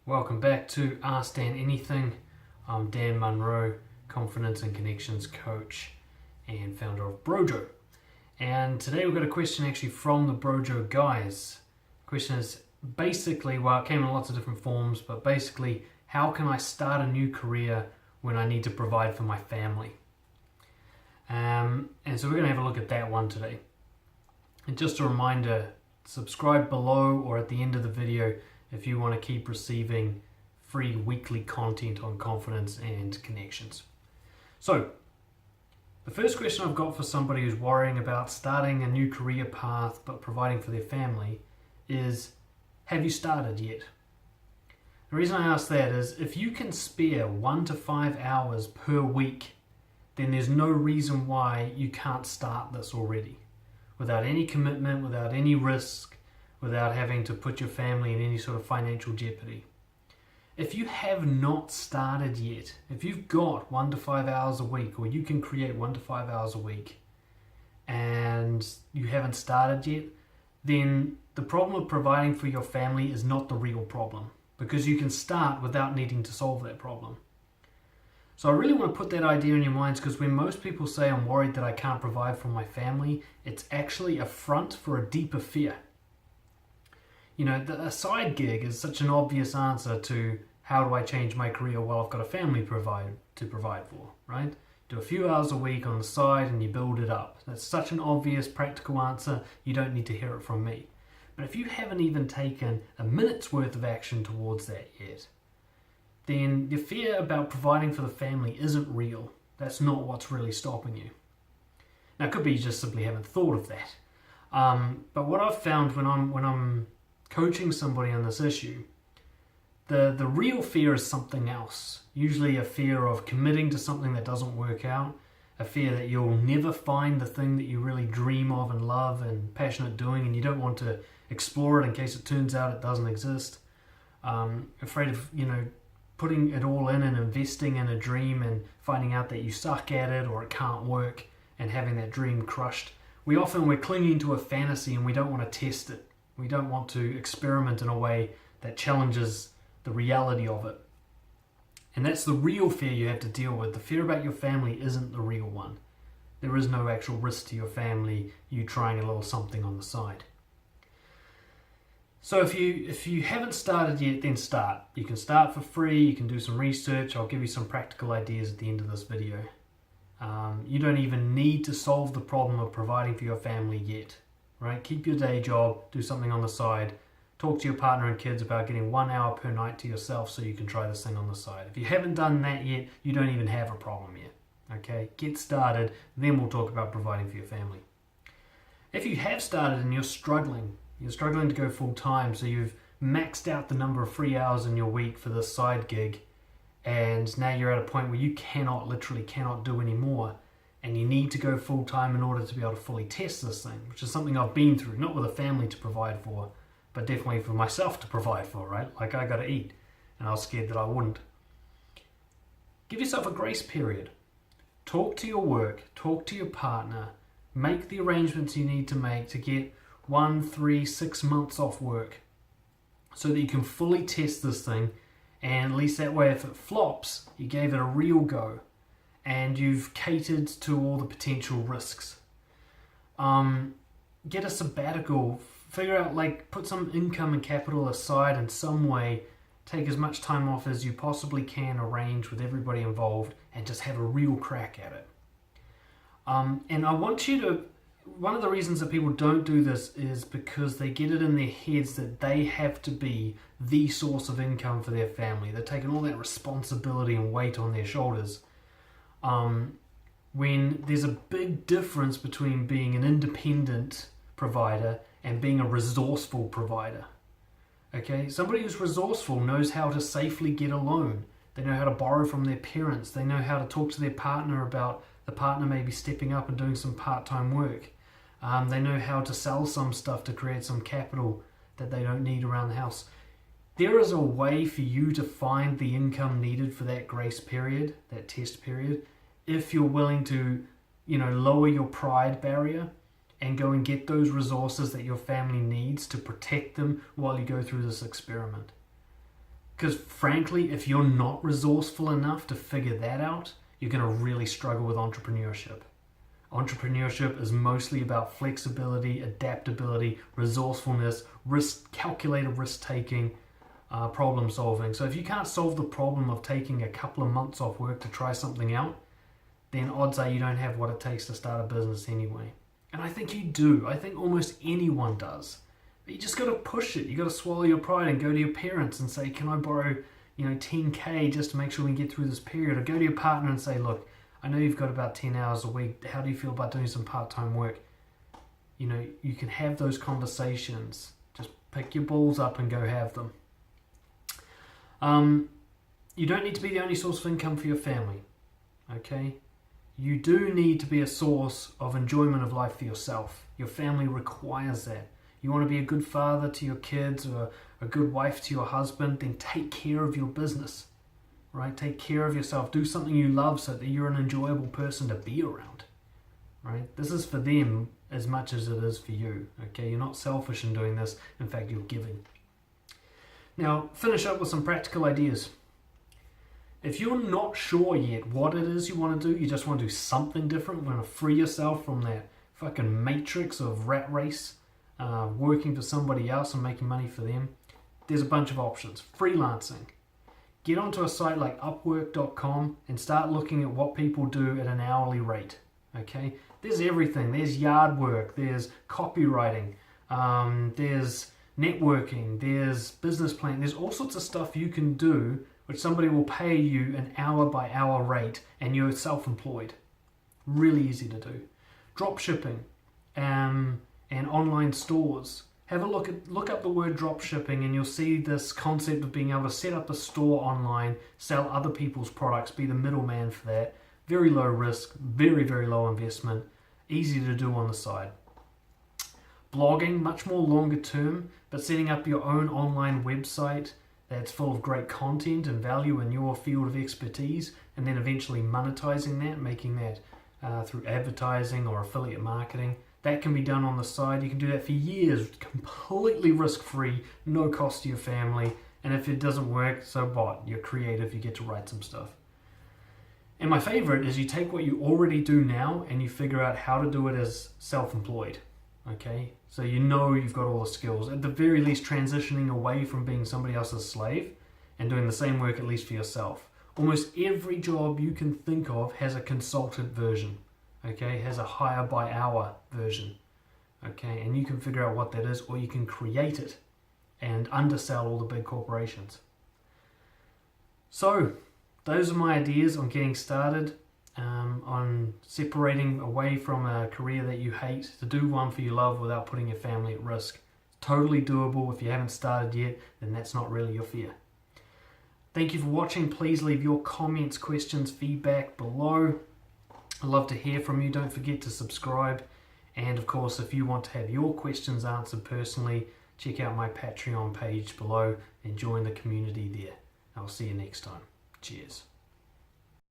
Welcome back to Ask Dan Anything. I'm Dan Munro, Confidence and Connections Coach and founder of Brojo. And today we've got a question actually from the Brojo guys. The question is basically, well, it came in lots of different forms, but basically, how can I start a new career when I need to provide for my family? And so we're going to have a look at that one today. And just a reminder, subscribe below or at the end of the video if you want to keep receiving free weekly content on confidence and connections. So, the first question I've got for somebody who's worrying about starting a new career path but providing for their family is, have you started yet? The reason I ask that is, if you can spare 1 to 5 hours per week, then there's no reason why you can't start this already. Without any commitment, without any risk, without having to put your family in any sort of financial jeopardy. If you have not started yet, if you've got 1 to 5 hours a week, or you can create 1 to 5 hours a week, and you haven't started yet, then the problem of providing for your family is not the real problem, because you can start without needing to solve that problem. So I really want to put that idea in your minds, because when most people say I'm worried that I can't provide for my family, it's actually a front for a deeper fear. You know, a side gig is such an obvious answer to how do I change my career while I've got a family to provide for, right? Do a few hours a week on the side and you build it up. That's such an obvious, practical answer, you don't need to hear it from me. But if you haven't even taken a minute's worth of action towards that yet, then the fear about providing for the family isn't real. That's not what's really stopping you. Now, it could be you just simply haven't thought of that. But what I've found when I'm coaching somebody on this issue, the real fear is something else. Usually a fear of committing to something that doesn't work out, a fear that you'll never find the thing that you really dream of and love and passionate doing, and you don't want to explore it in case it turns out it doesn't exist. Afraid of, putting it all in and investing in a dream and finding out that you suck at it or it can't work and having that dream crushed. We're clinging to a fantasy and we don't want to test it. We don't want to experiment in a way that challenges the reality of it. And that's the real fear you have to deal with. The fear about your family isn't the real one. There is no actual risk to your family, you trying a little something on the side. So if you haven't started yet, then start. You can start for free, you can do some research. I'll give you some practical ideas at the end of this video. You don't even need to solve the problem of providing for your family yet. Right? Keep your day job, do something on the side, talk to your partner and kids about getting 1 hour per night to yourself so you can try this thing on the side. If you haven't done that yet, you don't even have a problem yet. Okay? Get started, then we'll talk about providing for your family. If you have started and you're struggling to go full time, so you've maxed out the number of free hours in your week for this side gig, and now you're at a point where you literally cannot do any more, and you need to go full time in order to be able to fully test this thing, which is something I've been through, not with a family to provide for, but definitely for myself to provide for, right? Like, I gotta eat, and I was scared that I wouldn't. Give yourself a grace period. Talk to your work, talk to your partner, make the arrangements you need to make to get 1, 3, 6 months off work so that you can fully test this thing, and at least that way, if it flops, you gave it a real go. And you've catered to all the potential risks. Get a sabbatical. Figure out, put some income and capital aside in some way. Take as much time off as you possibly can, arrange with everybody involved, and just have a real crack at it. And I want you to... One of the reasons that people don't do this is because they get it in their heads that they have to be the source of income for their family. They're taking all that responsibility and weight on their shoulders. When there's a big difference between being an independent provider and being a resourceful provider. Okay, somebody who's resourceful knows how to safely get a loan. They know how to borrow from their parents. They know how to talk to their partner about the partner maybe stepping up and doing some part-time work. They know how to sell some stuff to create some capital that they don't need around the house. There is a way for you to find the income needed for that grace period, that test period, if you're willing to, lower your pride barrier and go and get those resources that your family needs to protect them while you go through this experiment. Because frankly, if you're not resourceful enough to figure that out, you're going to really struggle with entrepreneurship. Entrepreneurship is mostly about flexibility, adaptability, resourcefulness, calculated risk-taking, problem solving. So if you can't solve the problem of taking a couple of months off work to try something out, then odds are you don't have what it takes to start a business anyway. And I think you do. I think almost anyone does. But you just got to push it. You got to swallow your pride and go to your parents and say, can I borrow, 10K just to make sure we can get through this period? Or go to your partner and say, look, I know you've got about 10 hours a week. How do you feel about doing some part-time work? You can have those conversations. Just pick your balls up and go have them. You don't need to be the only source of income for your family. Okay? You do need to be a source of enjoyment of life for yourself. Your family requires that. You want to be a good father to your kids or a good wife to your husband, then take care of your business. Right? Take care of yourself. Do something you love so that you're an enjoyable person to be around. Right? This is for them as much as it is for you. Okay? You're not selfish in doing this. In fact, you're giving. Now, finish up with some practical ideas. If you're not sure yet what it is you want to do, you just want to do something different, you want to free yourself from that fucking matrix of rat race, working for somebody else and making money for them, there's a bunch of options. Freelancing. Get onto a site like Upwork.com and start looking at what people do at an hourly rate. Okay? There's everything. There's yard work, there's copywriting, there's networking, there's business planning, there's all sorts of stuff you can do which somebody will pay you an hour by hour rate and you're self-employed. Really easy to do. Drop shipping and online stores. Have a look up the word drop shipping and you'll see this concept of being able to set up a store online, sell other people's products, be the middleman for that. Very low risk, very, very low investment, easy to do on the side. Blogging, much more longer term, but setting up your own online website that's full of great content and value in your field of expertise, and then eventually monetizing that, making that through advertising or affiliate marketing. That can be done on the side. You can do that for years, completely risk-free, no cost to your family, and if it doesn't work, so what? You're creative, you get to write some stuff. And my favorite is you take what you already do now and you figure out how to do it as self-employed. Okay, so you've got all the skills. At the very least, transitioning away from being somebody else's slave and doing the same work at least for yourself. Almost every job you can think of has a consultant version. Okay, has a hire by hour version. Okay, and you can figure out what that is, or you can create it and undersell all the big corporations. So, those are my ideas on getting started. On separating away from a career that you hate to do one for you love without putting your family at risk. Totally doable. If you haven't started yet, then that's not really your fear. Thank you for watching. Please leave your comments, questions, feedback below. I'd love to hear from you. Don't forget to subscribe. And of course, if you want to have your questions answered personally, check out my Patreon page below and join the community there. I'll see you next time. Cheers.